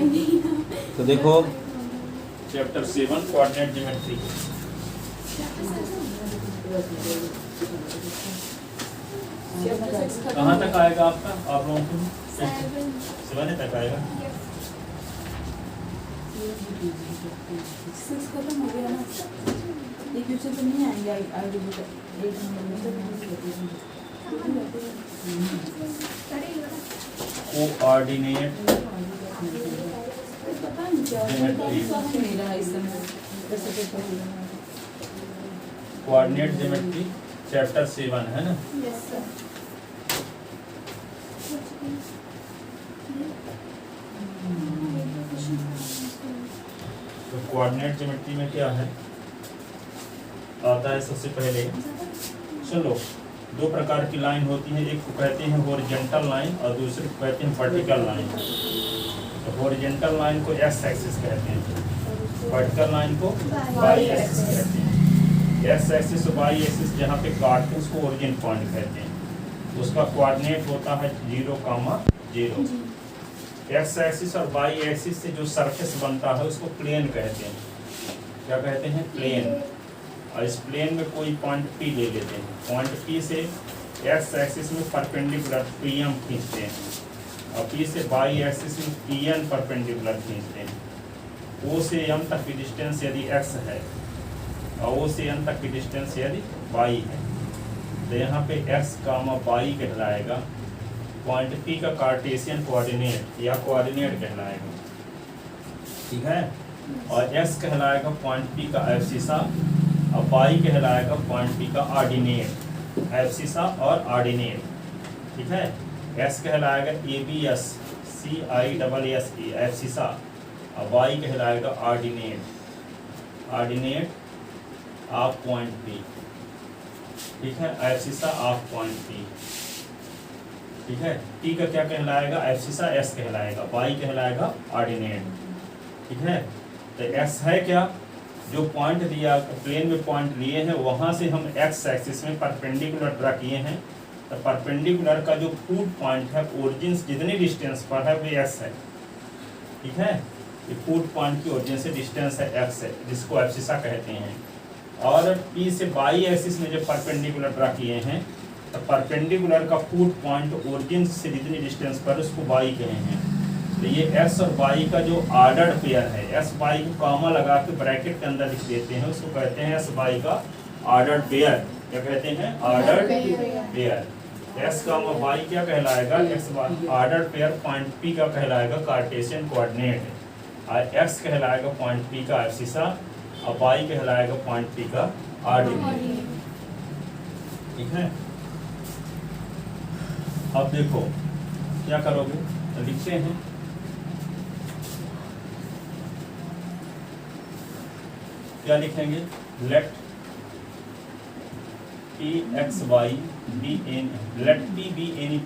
तो देखो chapter 7 coordinate geometry. कहाँ तक आएगा आपका, आप लोगों को 7 तक आएगा। खत्म हो गया ना, ये क्वेश्चन तो नहीं आएंगे आगे एक नंबर कोऑर्डिनेट पता नहीं क्या नहीं रहा इस समय। कोऑर्डिनेट ज्योमेट्री चैप्टर 7 है ना। तो कोऑर्डिनेट ज्योमेट्री में क्या है आता है, सबसे पहले सुन लो, दो प्रकार की लाइन होती है, एक को कहते हैं हॉरिजॉन्टल लाइन और दूसरे को कहते हैं वर्टिकल लाइन। तो हॉरिजॉन्टल लाइन को एक्स एक्सिस कहते हैं, वर्टिकल लाइन को वाई एक्सिस कहते हैं। एक्स एक्सिस और वाई एक्सिस जहाँ पे काटते हैं उसको ओरिजिन पॉइंट कहते हैं। उसका कोऑर्डिनेट होता है 0,0। एक्स एक्सिस और वाई एक्सिस से जो सरफेस बनता है उसको प्लेन कहते हैं। क्या कहते हैं? प्लेन। और इस प्लेन में कोई पॉइंट पी ले लेते हैं, पॉइंट पी से एक्स एक्सिस में परपेंडिकुलर पीएम खींचते हैं और पी से वाई एक्सिस में पीएन परपेंडिकुलर खींचते हैं। ओ से एम तक की डिस्टेंस यदि एक्स है और ओ से एन तक की डिस्टेंस यदि वाई है, तो यहाँ पे एक्स कामा वाई कहलाएगा पॉइंट पी का कार्टेशियन कोऑर्डिनेट या कोऑर्डिनेट कहलाएगा, ठीक है। और एक्स कहलाएगा पॉइंट पी का एब्सिसा और वाई कहलाएगा पॉइंट पी का ऑर्डिनेट, एब्सिसा और ऑर्डिनेट, ठीक है। एक्स कहलाएगा A B S C I double S A abscissa और वाई कहलाएगा ordinate, ordinate of point P, ठीक है, एब्सिसा ऑफ पॉइंट पी, ठीक है। टी का क्या कहलाएगा? एब्सिसा एस कहलाएगा, वाई कहलाएगा ऑर्डिनेट, ठीक है। तो एक्स है क्या, जो पॉइंट दिया प्लेन में पॉइंट लिए हैं वहां से हम एक्स एक्सिस में परपेंडिकुलर ड्रा किए हैं, तो परपेंडिकुलर का जो फूट पॉइंट है ओरिजिन से जितनी डिस्टेंस पर है वो एक्स है, ठीक है। ये फूट पॉइंट की ओरिजिन से डिस्टेंस है एक्स है, जिसको एब्सिसा कहते हैं। और पी से वाई एक्सिस में जो परपेंडिकुलर ड्रा किए हैं, तो परपेंडिकुलर का फूट पॉइंट ओरिजिन से जितनी डिस्टेंस पर उसको वाई कहे हैं। तो ये एक्स और वाई का जो ऑर्डर्ड पेयर है, एक्स वाई को कॉमा लगा के ब्रैकेट के अंदर लिख देते हैं, उसको कहते हैं एक्स वाई का ऑर्डर्ड पेयर। क्या कहते हैं? Ordered pair. X comma Y क्या कहलाएगा? X Y ordered pair point P का कहलाएगा कार्टेशियन कोऑर्डिनेट, और एक्स कहलाएगा पॉइंट पी का एब्सिसा और वाई कहलाएगा पॉइंट पी का ऑर्डिनेट, ठीक है। अब देखो क्या करोगे, तो लिखते हैं क्या लिखेंगे, let P X Y be N, let P be any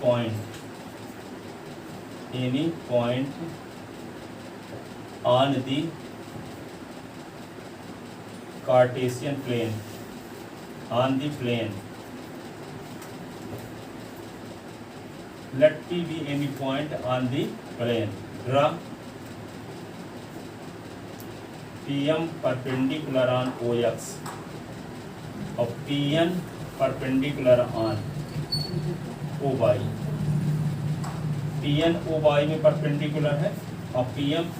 point on the Cartesian plane, on the plane, let P be any point on the plane, draw PM perpendicular on OX और PN perpendicular on OY। PN OY में perpendicular है और PM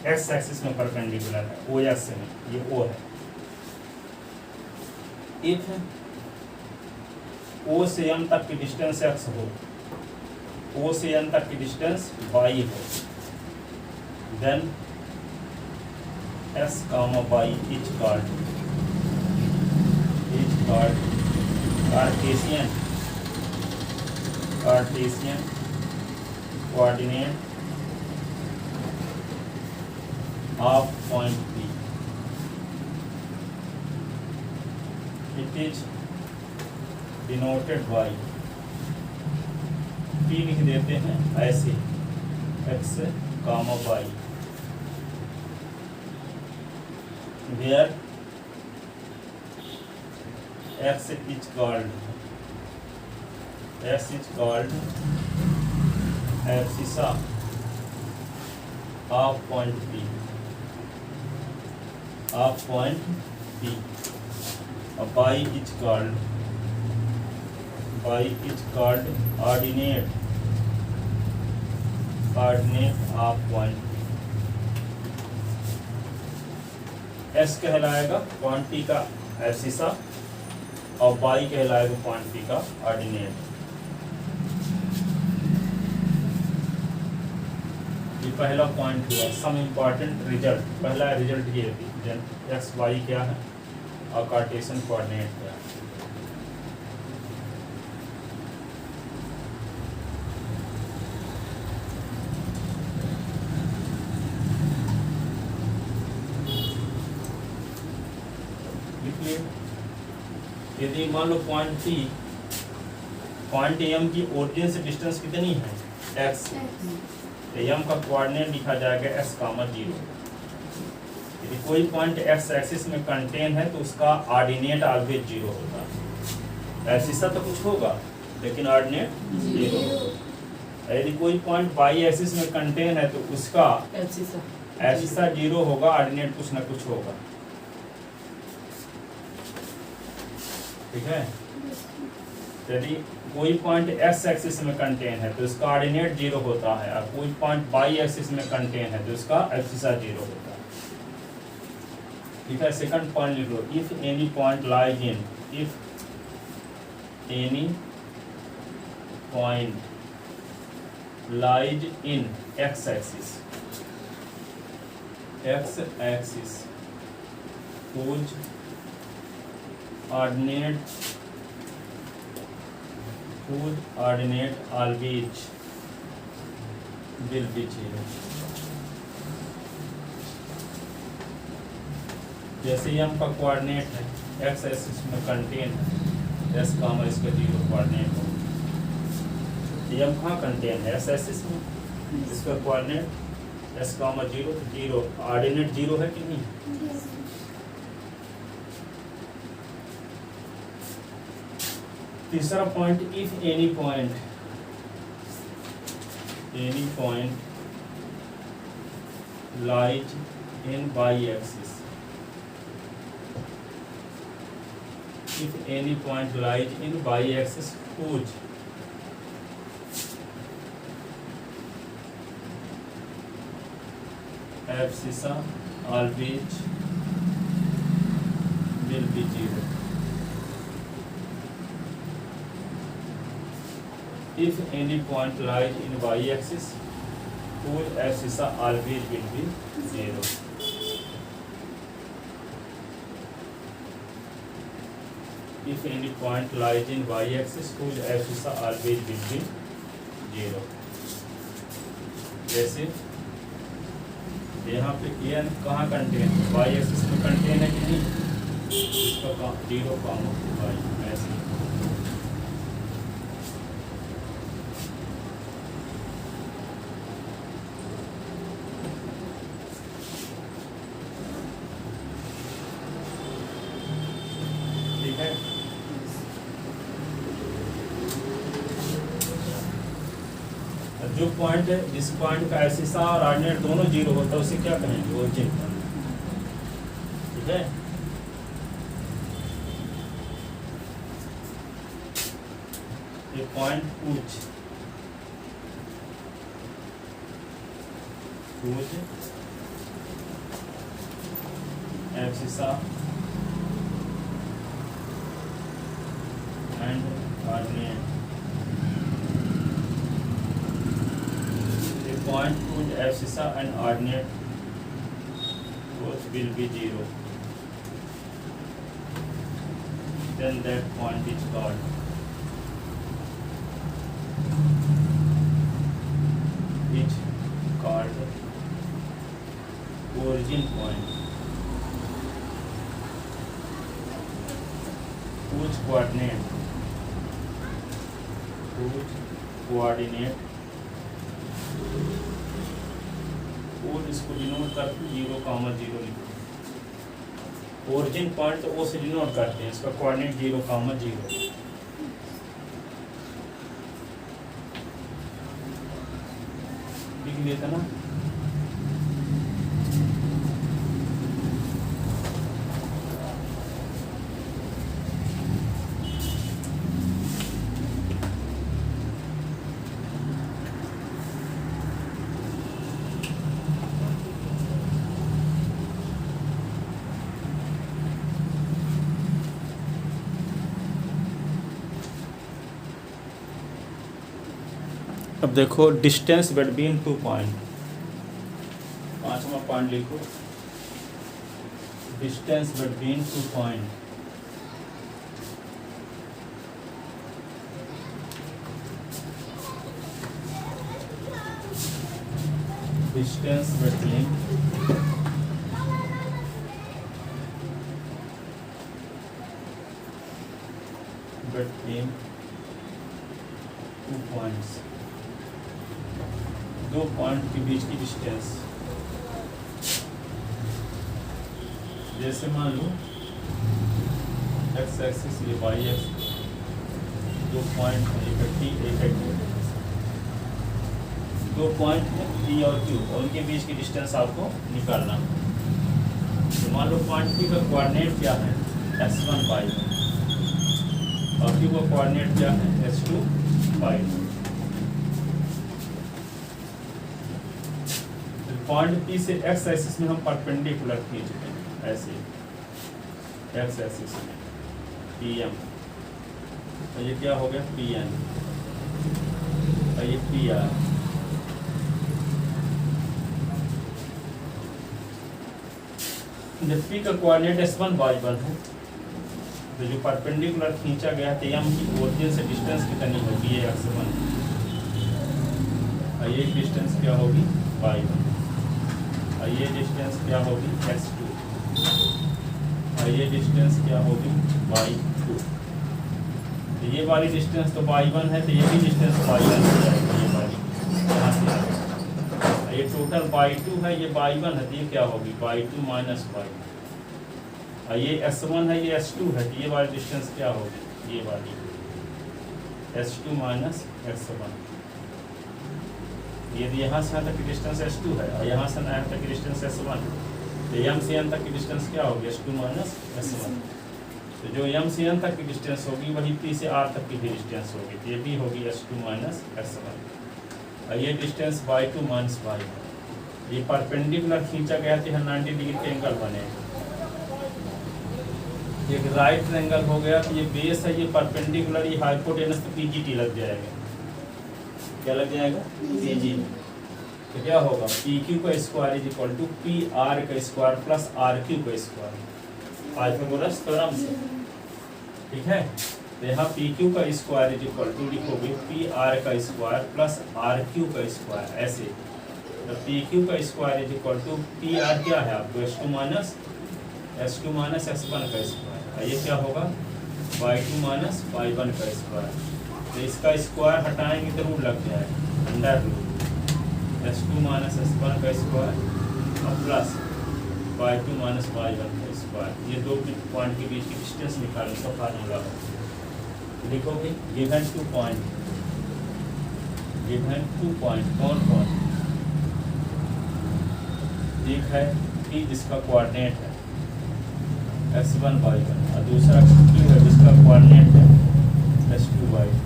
X axis में perpendicular है, OX में ये O है। If O से M तक की डिस्टेंस X हो, O से N तक की डिस्टेंस Y हो, then S comma Y is called Cartesian coordinate of point P। It is denoted by P लिख देते हैं ऐसे X comma Y, where X is called abscissa of point P, of point P, और y is called ordinate of point P। S कहलाएगा point P का abscissa और y कहलाएगा point P का ऑर्डिनेट। ये पहला पॉइंट हुआ। सम इम्पॉर्टेंट रिजल्ट, पहला रिजल्ट ये है एक्स वाई क्या है और कार्टेशियन कोऑर्डिनेट क्या है। लिखिए, यदि मान लो पॉइंट एम की ओरिजिन से डिस्टेंस कितनी है एक्स, तो एम का कोऑर्डिनेट लिखा जाएगा x, 0। यदि कोई पॉइंट एक्स एक्सिस में कंटेन है तो उसका ऑर्डिनेट ऑलवेज 0 होता है। एब्सिसा तो कुछ होगा लेकिन ऑर्डिनेट 0 होगा। यदि कोई पॉइंट वाई एक्सिस में कंटेन है तो उसका एब्सिसा 0 होगा, ऑर्डिनेट कुछ ना कुछ होगा। ठीक है, यदि कोई पॉइंट एक्स एक्सिस में कंटेन है तो इसका ऑर्डिनेट 0 होता है, और कोई पॉइंट वाई एक्सिस में कंटेन है तो इसका एब्सिसा 0 होता है। ठीक है, सेकंड पॉइंट लिख लो, if any point lies in, if any point lies in x axis whose ordinate always will be 0। जैसे एम का कोऑर्डिनेट है एक्स एक्सिस में कंटेन है, एस कामा इसका 0 कोऑर्डिनेट हो। एम कहाँ कंटेन है? एस एक्सिस में, इसका कोऑर्डिनेट एस कामा 0, ऑर्डिनेट 0 है कि नहीं? तीसरा point, if any point lies in Y axis, if any point lies in y-axis whose abscissa always will be 0। If any point lies in y-axis whose abscissa always will be 0। If any point lies in y-axis whose abscissa always will be 0। जैसे यहाँ पे N कहाँ contain है? y-axis में contain है कि नहीं? इसका 0 कामा y ऐसे। ठीक है, जो पॉइंट है, जिस पॉइंट का एब्सिसा और ऑर्डिनेट दोनों 0 होता है उसे क्या कहेंगे? Origin point. ठीक है, ये पॉइंट पूछ abscissa and ordinate, point whose abscissa and ordinate both will be 0, then that point is called origin point, whose coordinate और इसको डिनोट करके 0,0 लिखो। ओरिजिन पॉइंट तो ओ से डिनोट करते हैं, इसका कोऑर्डिनेट 0,0 लिख लेते ना। अब देखो डिस्टेंस बिटवीन 2 पॉइंट, पांचवा पॉइंट लिखो, distance between 2 point. Distance between two points, दो पॉइंट के बीच की डिस्टेंस। जैसे मान लो एक्स एक्सिस ये वाई एक्स, दो पॉइंट है, एक है टी एक है क्यू, दो पॉइंट है पी और क्यू, और उनके बीच की डिस्टेंस आपको निकालना। तो मान लो पॉइंट पी का कोऑर्डिनेट क्या है s1 y1 और क्यू का कोऑर्डिनेट क्या है s2 y2। पॉइंट पी से एक्स एक्सिस में हम परपेंडिकुलर खींचते हैं ऐसे, एक्स एक्सिस में पी एम, तो ये क्या हो गया पी एन, और ये पी आर। जब पी का कोऑर्डिनेट s1 y1 है, तो जो परपेंडिकुलर खींचा गया है एम की ओरिजिन से डिस्टेंस कितनी होगी, ये x1, और ये डिस्टेंस क्या होगी y1, और ये डिस्टेंस क्या होगी x2, और ये डिस्टेंस क्या होगी y2। तो ये वाली डिस्टेंस तो y1 है, तो ये भी डिस्टेंस y1 हो जाएगी, ये वाली यहाँ से आएगी। ये टोटल y2 है, ये y1 है, तो ये क्या होगी y2 माइनस y, और ये s1 है, ये s2 है, तो ये वाली डिस्टेंस क्या होगी, ये वाली s2 माइनस s1। यदि यहाँ से यहाँ तक की डिस्टेंस s2 है और यहाँ से यहाँ तक की डिस्टेंस s1, तो m से n तक की डिस्टेंस क्या होगी s2 माइनस s1। तो जो m से n तक की डिस्टेंस होगी वही p से r तक की भी डिस्टेंस होगी, तो ये भी होगी s2 माइनस s1। और ये डिस्टेंस y2 माइनस y1, ये परपेंडिकुलर खींचा गया तो यहाँ 90 डिग्री के एंगल बनेगा। एक राइट एंगल हो गया, तो ये बेस है, ये परपेंडिकुलर, ये हाइपोटेनस, तो पीजीटी लग जाएगा। क्या लग जाएगा पीजी। तो क्या होगा पी क्यू का square is equal to P R का स्क्वायर प्लस आर क्यू का स्क्वायर, पाइथागोरस थ्योरम से, ठीक है। तो यहाँ पी क्यू का स्क्वायर इज इक्वल टू लिखोगे पी आर का स्क्वायर प्लस आर क्यू का स्क्वायर, ऐसे। तो पी क्यू का square is equal to P R क्या है आपको s2 माइनस s1 का स्क्वायर, ये क्या होगा y2 माइनस y1 का स्क्वायर। तो इसका स्क्वायर हटाएंगे तो रूट लग जाएगा, under root s2 minus s1 का स्क्वायर और प्लस y2 माइनस y1 का स्क्वायर। ये दो पॉइंट के बीच की डिस्टेंस निकालने का फार्मूला है। लिखोगे गिवन 2 पॉइंट, गिवन 2 पॉइंट कौन कौन, एक है P जिसका कोऑर्डिनेट है s1 y1 और दूसरा Q है जिसका कोऑर्डिनेट है s2 y2।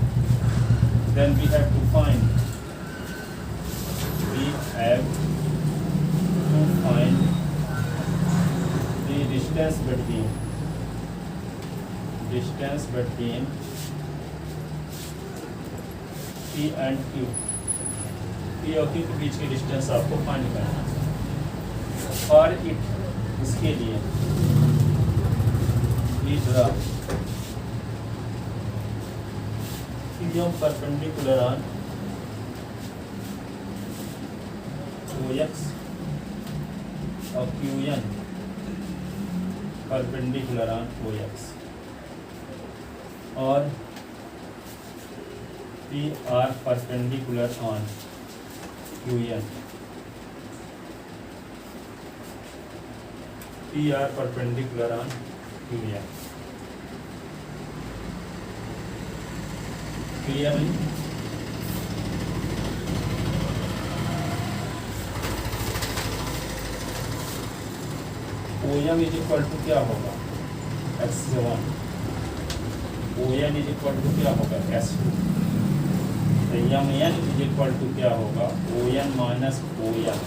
Then we have to find the distance between P and Q, P और Q के बीच की डिस्टेंस आपको फाइंड करना है। और इसके लिए परपेंडिकुलर ऑन OX और QN परपेंडिकुलर ऑन OX और PR perpendicular on QN, PR perpendicular on QN। Clearly OM is equal to क्या होगा x1, ON is equal to क्या होगा s2, तो MN इज इक्वल टू क्या होगा ON माइनस OM,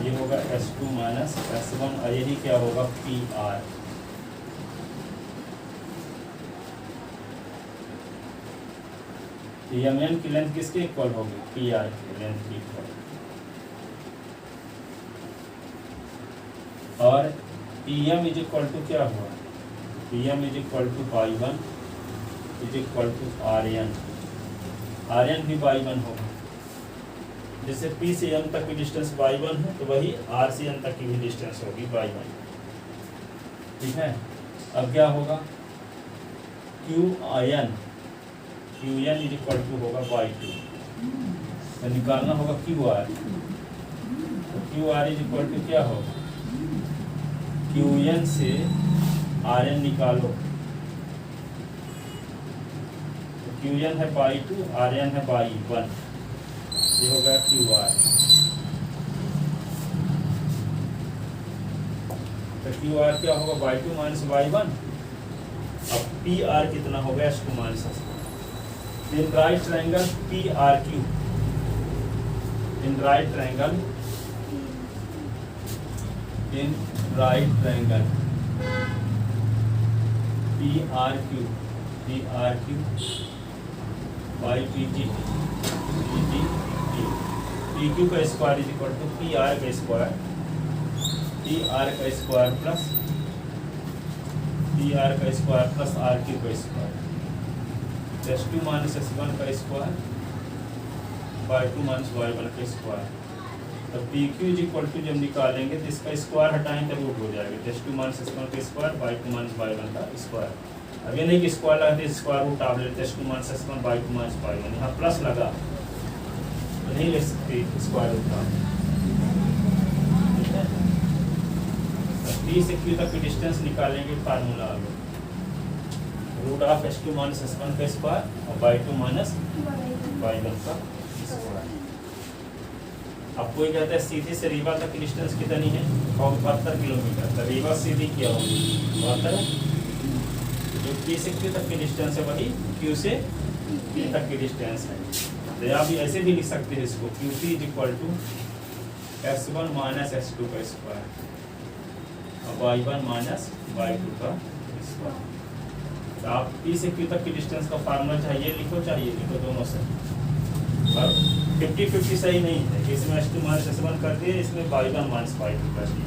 ये होगा s2 माइनस s1, और यही क्या होगा PR। Mn की लेंथ किसके इक्वल होगी? Pr की लेंथ की इक्वल। और Pm इज इक्वल टू क्या हुआ? Pm is equal to y1 is equal to Rn। Rn भी y1 होगा। जैसे P से M तक की डिस्टेंस y1 है तो वही R से N तक की भी डिस्टेंस होगी y1। ठीक है। अब क्या होगा? Qn इज इक्वल टू होगा y2। तो निकालना होगा QR। तो QR इज इक्वल टू क्या होगा? Qn से Rn निकालो। तो Qn है y2, Rn है y1। ये हो गया QR। तो QR क्या होगा? y2 minus y1। अब PR कितना हो गया? h2 minus h1। In right triangle PRQ, in right triangle PRQ by PQ का square is equal to PR का स्क्वायर प्लस RQ का स्क्वायर h2 माइनस h1 का स्क्वायर y2 माइनस y1 का square. तो PQ is equal to जब निकालेंगे तो इसका स्क्वायर हटाएंगे तो रूट हो जाएगा। h2 माइनस h1 का स्क्वायर y2 माइनस y1 का स्क्वायर। अब ये नहीं कि स्क्वायर लगाते स्क्वायर रूट आप लेते h2 minus h1 y2 minus y1। यहाँ प्लस लगा तो नहीं ले सकते स्क्वायर रूट आप। ठीक है। P से Q तक की डिस्टेंस निकालेंगे फार्मूला आ गया root of h2 minus h1 का स्क्वायर और y2 माइनस y1 का स्क्वायर। अब कोई कहता है सीधी से रीवा तक की डिस्टेंस कितनी है? 72 किलोमीटर। तो रीवा सीधी क्या होगी? 72। जो P से Q तक की डिस्टेंस है वही Q से P तक की डिस्टेंस है। तो आप ऐसे भी लिख सकते हैं इसको QP is equal to s1 minus s2 का स्क्वायर और y1 माइनस y2 का स्क्वायर। तो आप P से Q तक की डिस्टेंस का फार्मूला चाहिए लिखो दोनों से। और 50-50 सही नहीं है कि इसमें h2 माइनस s1 कर दिए, इसमें y1 माइनस y2 कर दिए।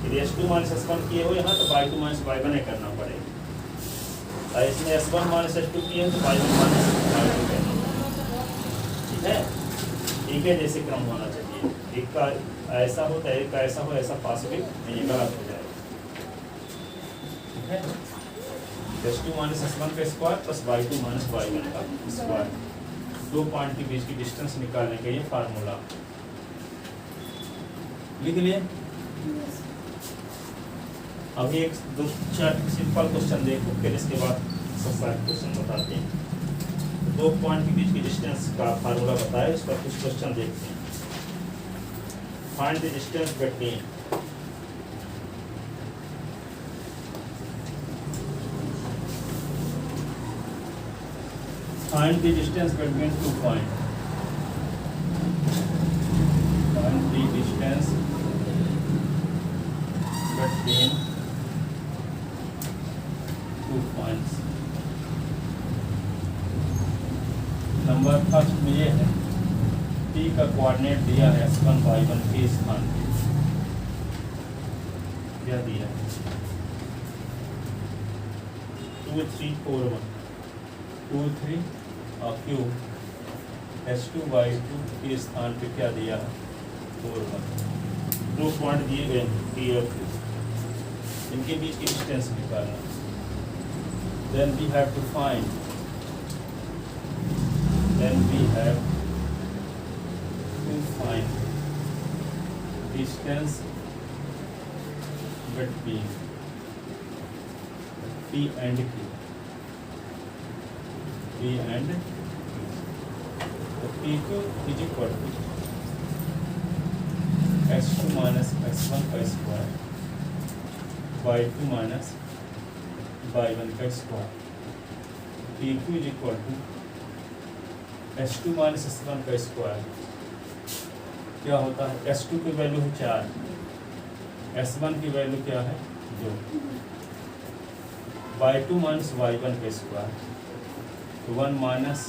यदि h2 माइनस s1 किए हो यहाँ तो y2 माइनस y1 करना पड़ेगा। और इसमें s1 माइनस h2 किए तो y1 माइनस y2 करना। ठीक है। एक है जैसे क्रम होना चाहिए। एक का ऐसा हो तो एक का ऐसा हो, ऐसा पॉसिबल नहीं है, गलत हो जाएगा। ठीक है। h2 माइनस s1 का square plus y2 minus y1 का स्क्वायर। दो पॉइंट के बीच की डिस्टेंस निकालने का ये फार्मूला लिख लिए। अभी एक दो चार सिंपल क्वेश्चन देखो, फिर इसके बाद सब क्वेश्चन बताते हैं। दो पॉइंट के बीच की डिस्टेंस का फार्मूला बताया, इस पर कुछ क्वेश्चन देखते हैं। Find the distance between find the distance between 2 points. Find the distance between 2 points. Number first में ये है P का कोऑर्डिनेट दिया है s1 y1 के स्थान पे क्या दिया है 2 3 4 1 2 3 और Q h2 y2 के स्थान पे क्या दिया है 4 1। दो पॉइंट दिए गए P और Q, इनके बीच की डिस्टेंस निकालना। then we have to find distance between P and Q। तो PQ is equal to h2 minus h1 का स्क्वायर y2 माइनस y1 का square. PQ is equal to h2 minus h1 का square क्या होता है? h2 की value है 4, s1 की वैल्यू क्या है 2, y2 माइनस y1 का स्क्वायर तो 1 माइनस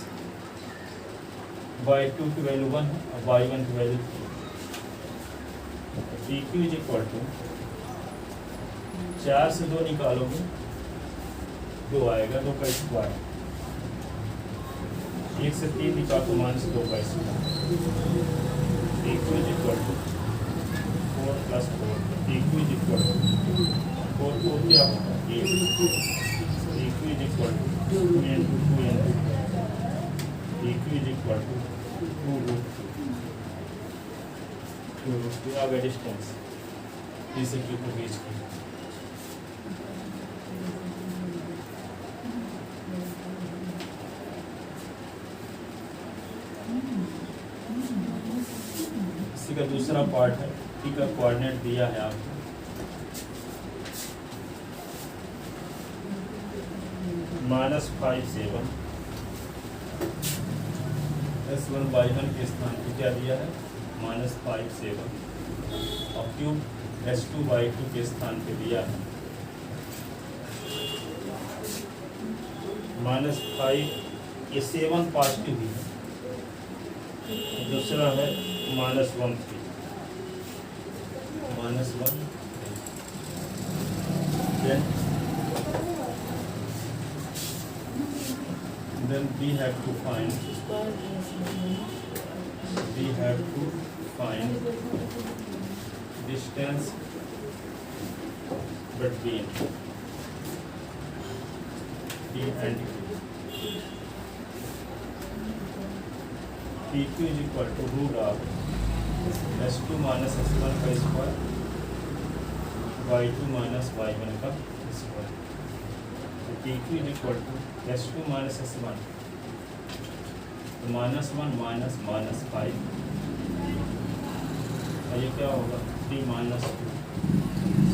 y2 की वैल्यू 1 है और y1 की value 3। pq is equal to 4 से 2 निकालोगे 2 आएगा, 2 का स्क्वायर। 1 से 3 निकालो -2 का square. pq is equal to 4 + 4। pq is equal to 4 क्या होगा 8। pq is equal to 2 into 2 into pq is equal to 2 आ गया डिस्टेंस P से Q को बीच की। इसी का दूसरा पार्ट है, P का कोऑर्डिनेट दिया है आपको -5 7 S1 y1 के स्थान पे क्या दिया है -5 7 और क्यूब S2 y2 के स्थान पे दिया है -5। ये 7 पॉजिटिव भी है। दूसरा है -1 3 -1 then we have to find distance between P and Q. PQ is equal to root of S2 minus S1 का स्क्वायर Y2 minus Y1 का स्क्वायर। तो PQ is equal to S2 minus S1 तो -1 -5 और ये क्या होगा 3 - 2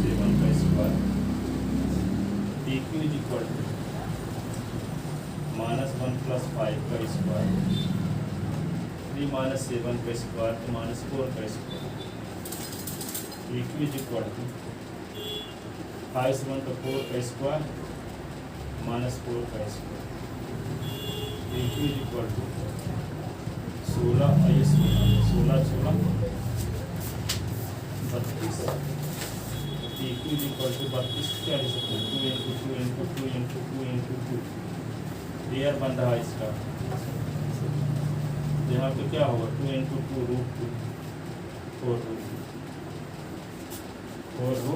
7 का square. PQ is equal to -1 + 5 का स्क्वायर 3 - 7 का स्क्वायर तो -4 का square. PQ is equal to 5 से 1 तो 4 का स्क्वायर -4 का square. PQ is equal to 16 और ये 16 32। PQ is equal to 32 क्या लिख सकते हैं 2 into 2 into 2 into 2 into 2 rare बन रहा है इसका। यहाँ पे क्या होगा 2 into 2 √2 4 √2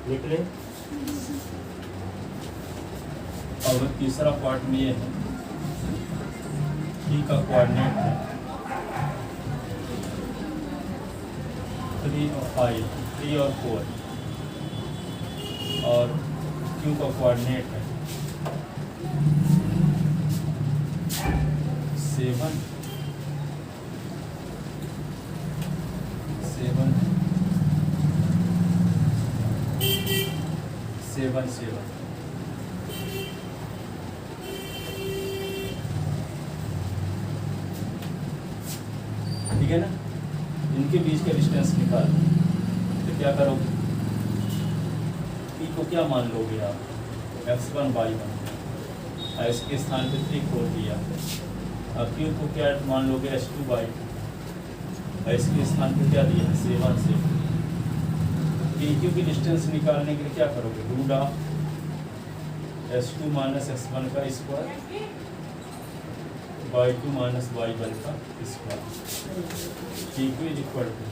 लिख ले। और तीसरा पार्ट में ये है P का कोऑर्डिनेट है 3 और 5 3 और 4 और Q का कोऑर्डिनेट है 7 ठीक है ना। इनके बीच का डिस्टेंस निकाल तो क्या करोगे P को क्या मान लोगे आप x1 y1 और इसके स्थान पे 3 खोल दिया। अब Q को क्या मान लोगे S2 y2 और इसके स्थान पे क्या दिया 7 से। PQ की डिस्टेंस निकालने के लिए क्या करोगे root of S2 minus S1 का स्क्वायर y2 minus y1 का square. PQ is equal to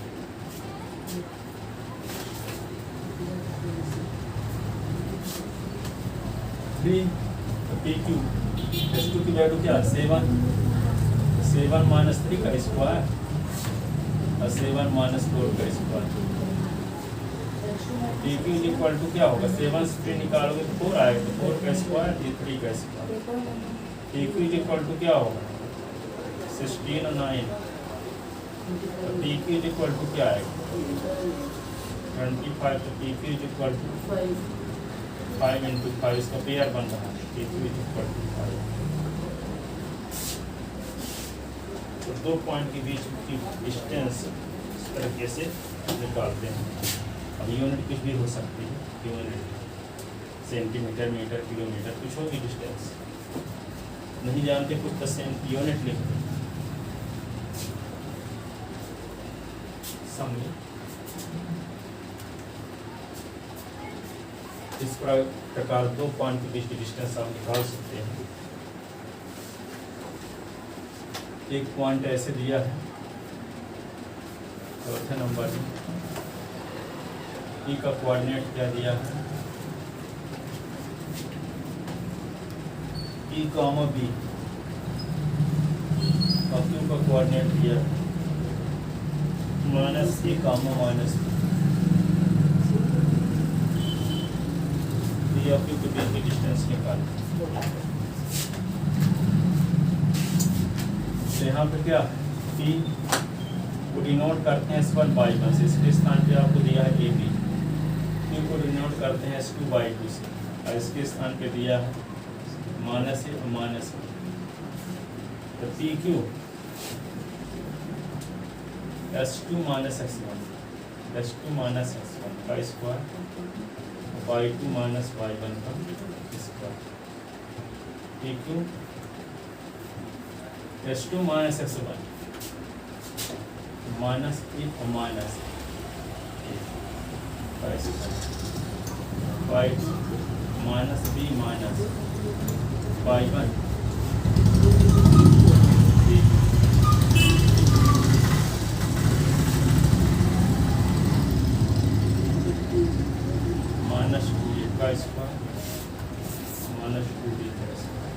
PQ S2 की वैल्यू क्या 7 minus 3 का स्क्वायर और 7 minus 4 का square. P Q is equal to क्या होगा 7 से निकालोगे तो 4 आएगा तो 4 का स्क्वायर ये 3 का square. P Q is equal to क्या होगा 16 और 9 तो P Q is equal to क्या आएगा 25 तो P Q is equal to 5 into 5 इसका पेयर बन रहा है P Q is equal to 5। तो 2 पॉइंट के बीच की डिस्टेंस इस तरीके से निकालते हैं। अब यूनिट कुछ भी हो सकती है यूनिट सेंटीमीटर मीटर किलोमीटर कुछ होगी डिस्टेंस नहीं जानते कुछ तो यूनिट लिख दें समझे। इस प्रकार 2 पॉइंट के बीच की डिस्टेंस आप निकाल सकते हैं। एक पॉइंट ऐसे दिया है चौथे नंबर में ई का कोऑर्डिनेट क्या दिया है ई कॉमा बी और क्यू का कोऑर्डिनेट दिया है माइनस ई कॉमा माइनस बी और क्यू के बीच की डिस्टेंस निकालें। तो यहाँ पे क्या पी को डिनोट करते हैं S1 बाई 1 से इसके स्थान पे आपको दिया है AB। Q को डिनोट करते हैं S2 बाई 2 से और इसके स्थान पे दिया है माइनस ए और माइनस ए। तो PQ S2 minus x1 S2 minus x1 का स्क्वायर बाई 2 माइनस बाई 1 का square. PQ S2 minus x1 minus a और minus y minus b minus y 1 minus 2 का स्क्वायर माइनस 2b का square.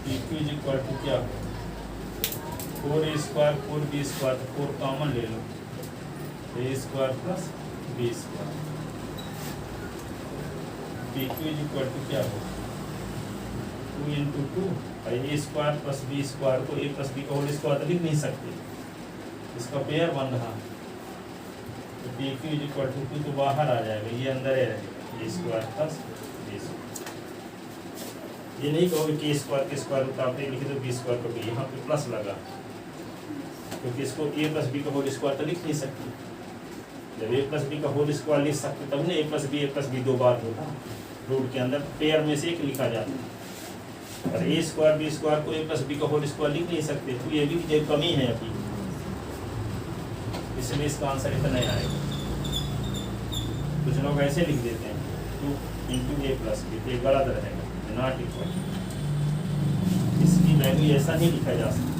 PQ is equal to क्या 4a square 4b square तो 4 common ले लो a square plus b square. PQ is equal to क्या हो 2 into 2 a square plus b square को a plus b का whole square तो लिख नहीं सकते इसका पेयर बन रहा तो PQ इज इक्वल टू 2 तो बाहर आ जाएगा ये अंदर ही रहेगा a square plus b square. ये नहीं कहोगे कि स्क्वायर के स्क्वायर रूट आपने लिखे तो बी स्क्वायर को भी यहाँ पे प्लस लगा क्योंकि इसको ए प्लस बी का होल स्क्वायर तो लिख नहीं सकते। जब ए प्लस बी का होल स्क्वायर लिख सकते तब ना ए प्लस बी 2 बार होगा रूट के अंदर पेयर में से एक लिखा जाता है और ए स्क्वायर बी स्क्वायर को ए प्लस बी का होल स्क्वायर लिख नहीं सकते तो ये भी जो कमी है अभी इसलिए इसका आंसर इतना नहीं आएगा। कुछ लोग ऐसे लिख देते हैं 2 इंटू ए प्लस बी तो गलत रहेगा नॉट इक्वल इसकी वैल्यू ऐसा नहीं लिखा जा सकता।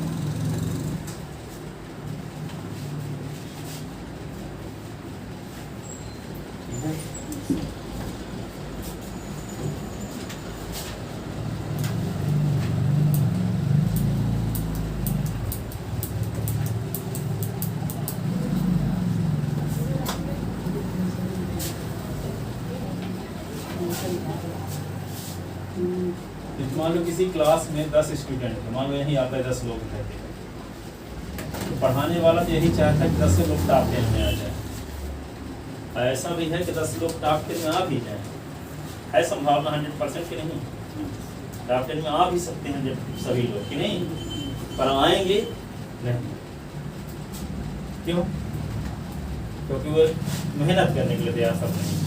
मान लो किसी क्लास में 10 स्टूडेंट है मान लो यहीं आता है 10 लोग रहते हैं तो पढ़ाने वाला तो यही चाहता है कि 10 लोग टॉप 10 में आ जाए। ऐसा भी है कि 10 लोग टॉप 10 में आ भी जाए है संभावना 100% की नहीं टॉप 10 में आ भी सकते हैं जब सभी लोग कि नहीं पर आएंगे नहीं क्यों क्योंकि वो मेहनत करने के लिए तैयार सब नहीं।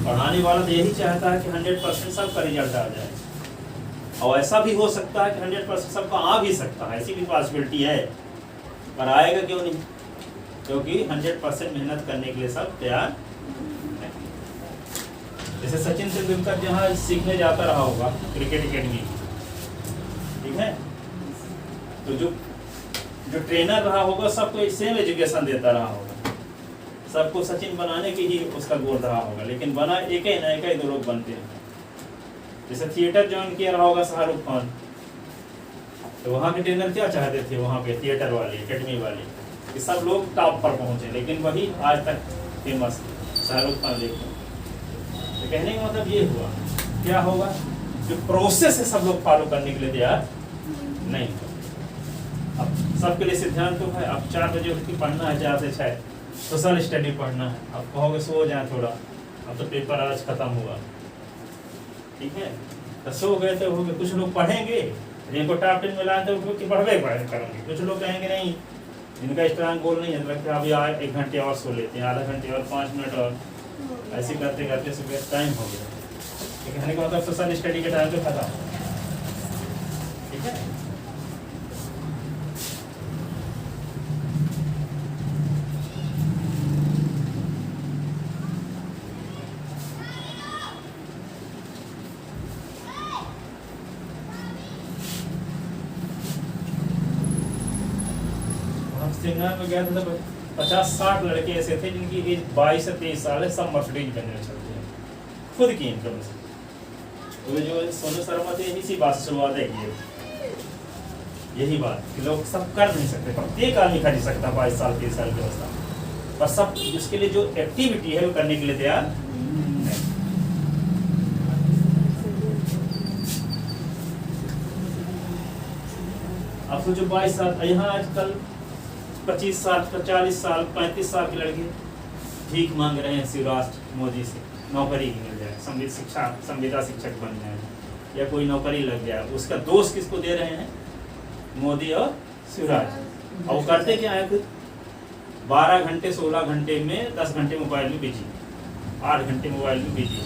पढ़ाने वाला तो यही चाहता है कि 100% सबका रिजल्ट आ जाए और ऐसा भी हो सकता है कि 100% सबका आ भी सकता है ऐसी भी पॉसिबिलिटी है पर आएगा क्यों नहीं क्योंकि 100% मेहनत करने के लिए सब तैयार नहीं। जैसे सचिन तेंदुलकर जहाँ सीखने जाता रहा होगा क्रिकेट एकेडमी ठीक है तो जो ट्रेनर रहा होगा सबको सेम एजुकेशन देता रहा होगा सबको सचिन बनाने की ही उसका गोल रहा होगा लेकिन बना एक ही ना एक ही 2 लोग बनते हैं। जैसे थिएटर ज्वाइन किया रहा होगा शाहरुख खान तो वहाँ के ट्रेनर क्या चाहते थे, वहाँ के थिएटर वाले, एकेडमी वाले, कि सब लोग टॉप पर पहुँचे, लेकिन वही आज तक फेमस शाहरुख खान देखो। तो कहने का मतलब ये हुआ, क्या होगा, जो प्रोसेस है सब लोग फॉलो करने के लिए तैयार नहीं। अब सबके लिए सिद्धांत तो है, अब 4 बजे उठ के पढ़ना है, 4 से 6 सोशल स्टडी पढ़ना है। अब कहोगे सो जाए थोड़ा, अब तो पेपर आज खत्म हुआ, ठीक है, तो सो गए तो हो गए। कुछ लोग पढ़ेंगे, जिनको टॉप 10 में लाए तो पढ़वे करेंगे। कुछ लोग कहेंगे नहीं, इनका स्ट्रांग गोल नहीं है, लगता है अभी 1 घंटे और सो लेते हैं, आधा घंटे और 5 मिनट और, ऐसे करते करते सुबह टाइम हो गया। कहने का मतलब सोशल स्टडी के टाइम पे खत्म, ठीक है। सेमिनार में गया था तो 50-60 लड़के ऐसे थे जिनकी एज 22 से 23 साल है, सब मर्सिडीज बनने चलते हैं खुद की इनकम से। तो जो सोनू शर्मा थे, इसी बात से शुरुआत है कि यही बात कि लोग सब कर नहीं सकते, प्रत्येक आदमी खरीद सकता 22 साल 23 साल की अवस्था, पर सब उसके लिए जो एक्टिविटी है वो करने के लिए तैयार नहीं। अब तो जो 22 साल, यहाँ आजकल 25 साल 40 साल 35 साल के लड़के भीख मांग रहे हैं शिवराष्ट्र मोदी से, नौकरी मिल जाए, संविदा शिक्षक बन जाए या कोई नौकरी लग जाए। उसका दोष किसको दे रहे हैं, मोदी और शिवराज। और वो करते क्या है, 12 घंटे 16 घंटे में 10 घंटे मोबाइल में बिजी, 8 घंटे मोबाइल में बिजी।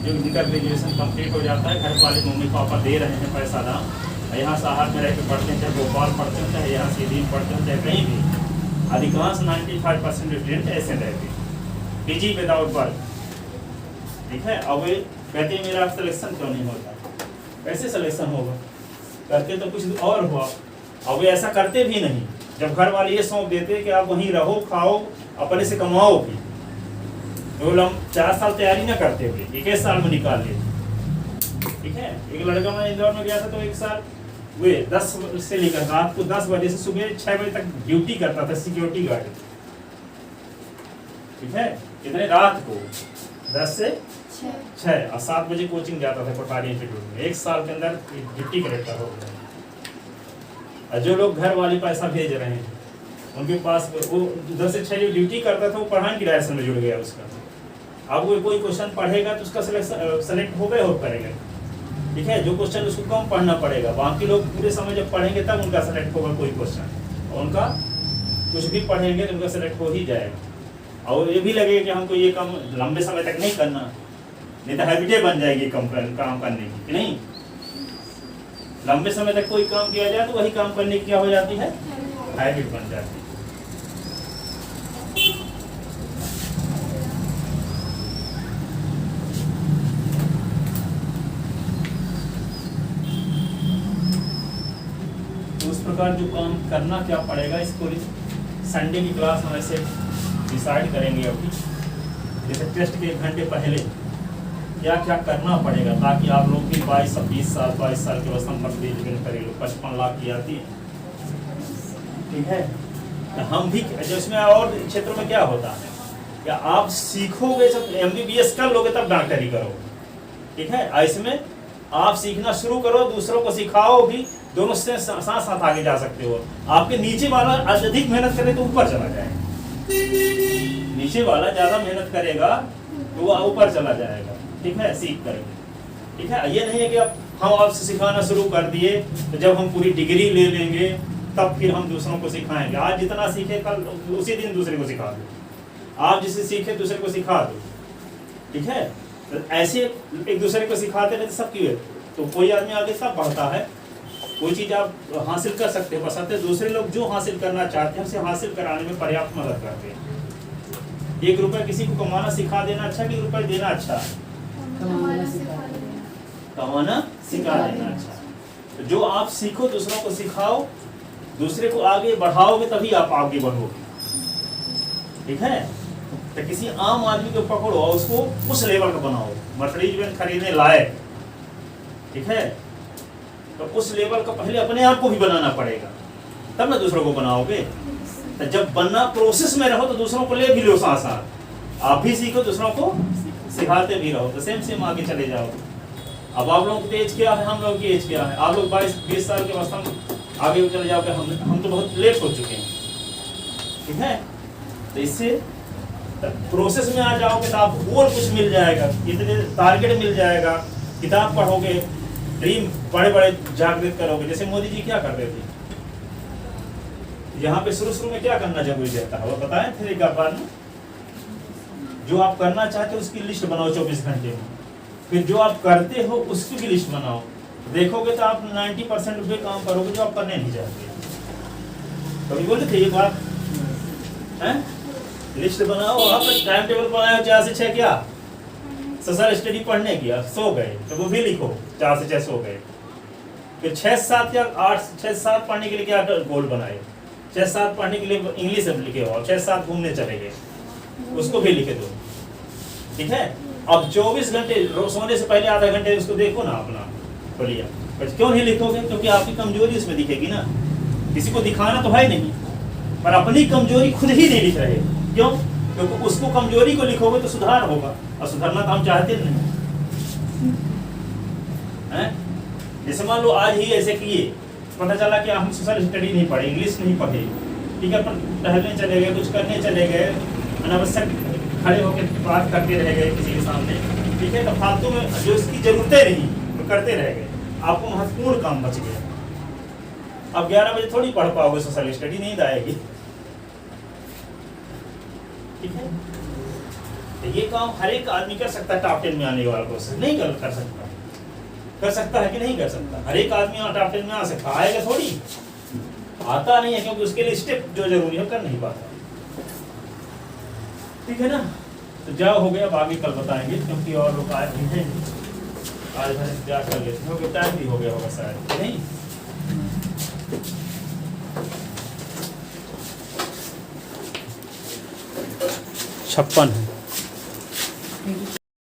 जो जिनका ग्रेजुएशन कंप्लीट हो जाता है, घर वाले मम्मी पापा दे रहे हैं पैसा दाम, यहाँ शहर में रह के पढ़ते हैं, चाहे भोपाल पढ़ते हैं, चाहे यहाँ सीधी पढ़ते हैं, चाहे कहीं भी, अधिकांश 95% स्टूडेंट ऐसे रहते हैं बिजी विदाउट वर्क, ठीक है। अब वे कहते हैं मेरा सिलेक्शन क्यों नहीं होता, कैसे सिलेक्शन होगा, करते तो कुछ और हुआ। अब वे ऐसा करते भी नहीं, जब घर वाले ये सौंप देते कि आप वहीं रहो, खाओ, अपने से कमाओ भी, तो हम 4 साल तैयारी ना करते हुए 1 साल में निकाल लेते, ठीक है। एक लड़का मैं इंदौर में गया था, तो 1 साल वे 10 से लेकर रात को 10 बजे से सुबह 6 बजे तक ड्यूटी करता था, सिक्योरिटी गार्ड, ठीक है। कितने, रात को 10 से 6 और 7 बजे कोचिंग जाता था कोठारी इंस्टीट्यूट में। 1 साल के अंदर ड्यूटी करेक्टर हो गया। और जो लोग घर वाले पैसा भेज रहे हैं, उनके पास वो 10 से 6 जो ड्यूटी करता था, वो पढ़ाने की डायरेक्शन में जुड़ गया उसका। अब वो कोई क्वेश्चन पढ़ेगा तो उसका सेलेक्ट हो गया, हो करेगा, ठीक है। जो क्वेश्चन उसको कम पढ़ना पड़ेगा, बाकी लोग पूरे समय जब पढ़ेंगे तब उनका सेलेक्ट होगा कोई क्वेश्चन, और उनका कुछ भी पढ़ेंगे तो उनका सेलेक्ट हो ही जाएगा। और ये भी लगेगा कि हमको ये काम लंबे समय तक नहीं करना, नहीं तो हैबिटे बन जाएगी काम करने की, कि नहीं। लंबे समय तक कोई काम किया जाए तो वही काम करने की क्या हो जाती है, हैबिट बन जाती है। प्रकार जो काम करना क्या पड़ेगा, इसको संडे की क्लास में ऐसे डिसाइड करेंगे अभी, जैसे टेस्ट के 1 घंटे पहले क्या क्या करना पड़ेगा, ताकि आप लोग की 22 साल की अवस्था में करें, 55 लाख की आती है, ठीक है। तो हम भी जो इसमें और क्षेत्रों में क्या होता है, क्या आप सीखोगे, जब MBBS कर लोगे तब डॉक्टरी करो, ठीक है। इसमें आप सीखना शुरू करो, दूसरों को सिखाओ भी, दोनों से साथ साथ आगे जा सकते हो। आपके नीचे वाला अधिक मेहनत करे तो ऊपर चला जाएगा, नीचे वाला ज्यादा मेहनत करेगा तो वो ऊपर चला जाएगा, ठीक है, सीख करके, ठीक है। ये नहीं है कि अब हम आपसे सिखाना शुरू कर दिए तो जब हम पूरी डिग्री ले लेंगे तब फिर हम दूसरों को सिखाएंगे। आज जितना सीखे कल उसी दिन दूसरे को सिखा दो, आप जिसे सीखे दूसरे को सिखा दो, ठीक है। तो ऐसे एक दूसरे को सिखाते रहते सबकी, तो कोई आदमी आगे सब बढ़ता है। कोई चीज़ आप हासिल कर सकते हो, बशर्ते दूसरे लोग जो हासिल करना चाहते हैं उसे हासिल कराने में पर्याप्त मदद करते हैं। 1 रुपया किसी को कमाना सिखा देना अच्छा कि 1 रुपया देना अच्छा, कमाना सिखा देना अच्छा। तो जो आप सीखो दूसरों को सिखाओ, दूसरे को आगे बढ़ाओगे तभी आप आगे बढ़ोगे, ठीक है। तो किसी आम आदमी को पकड़ो और उसको उस लेवल का बनाओ, मर्सिडीज बेंज खरीदने लायक, ठीक है। तो उस लेवल का पहले अपने आप को भी बनाना पड़ेगा, तब ना दूसरों को बनाओगे। तो जब बनना प्रोसेस में रहो तो दूसरों को ले भी लो साथ साथ, आप भी सीखो, दूसरों को सिखाते भी रहो, तो सेम आगे चले जाओ। अब आप लोगों की एज क्या है, हम लोगों की एज क्या है? आप लोग 22-20 साल के अवस्था में आगे चले जाओगे, हम तो बहुत लेट हो चुके हैं, ठीक है। तो इससे प्रोसेस में आ जाओगे तो आपको और कुछ मिल जाएगा, इतने टारगेट मिल जाएगा, किताब पढ़ोगे, ड्रीम बड़े बड़े जागृत करोगे। जैसे मोदी जी क्या कर रहे थे, यहाँ पे शुरू में क्या करना जरूरी रहता है वो बताएं फिर एक बार में। जो आप करना चाहते हो उसकी लिस्ट बनाओ 24 घंटे में, फिर जो आप करते हो उसकी भी लिस्ट बनाओ। देखोगे तो आप 90% वे काम करोगे जो आप करने नहीं चाहते। कभी बोले थे ये बात है, लिस्ट बनाओ, आप टाइम टेबल बनाओ 4 से 6 क्या सोशल स्टडी पढ़ने की, सो गए तो वो भी लिखो 4 से 6 सो गए। फिर 6-7 या 8-6-7 पढ़ने के लिए क्या गोल बनाए, 6-7 पढ़ने के लिए इंग्लिश लिखे हो, 6-7 घूमने चले गए, उसको भी लिखे दो, ठीक है। अब 24 घंटे सोने से पहले आधा घंटे उसको देखो ना अपना बोलिए, क्यों नहीं लिखोगे? क्योंकि आपकी कमजोरी उसमें दिखेगी ना, किसी को दिखाना तो है नहीं, पर अपनी कमजोरी खुद ही नहीं लिख रहे। क्यों? क्योंकि उसको कमजोरी को लिखोगे तो सुधार होगा, और सुधारना तो हम चाहते नहीं हैं। जैसे मान लो आज ही ऐसे किए, पता चला कि हम सोशल स्टडी नहीं पढ़े, इंग्लिश नहीं पढ़े, ठीक है, पर टहलने चले गए, कुछ करने चले गए, अनावश्यक खड़े होकर बात करते रह गए किसी के सामने, ठीक है, तो फालतू में जो उसकी जरूरतें नहीं तो करते रह गए, आपको महत्वपूर्ण काम बच गया। अब 11 बजे थोड़ी पढ़ पाओगे सोशल स्टडी, नींद आएगी, ठीक है। तो ये काम हर एक आदमी कर सकता है, टॉप 10 में आने वाला कोशिश नहीं कर सकता, कर सकता है कि नहीं कर सकता? हर एक आदमी टॉप 10 में आ सकता, आएगा थोड़ी, आता नहीं है, क्योंकि उसके लिए स्टेप जो जरूरी है कर नहीं पाता, ठीक है ना। तो जाओ, हो गया, अब आगे कल बताएंगे, क्योंकि और लोग आए नहीं हैं, आज भर इंतजार कर लेते हैं, टाइम भी हो गया होगा शायद, नहीं 56 है।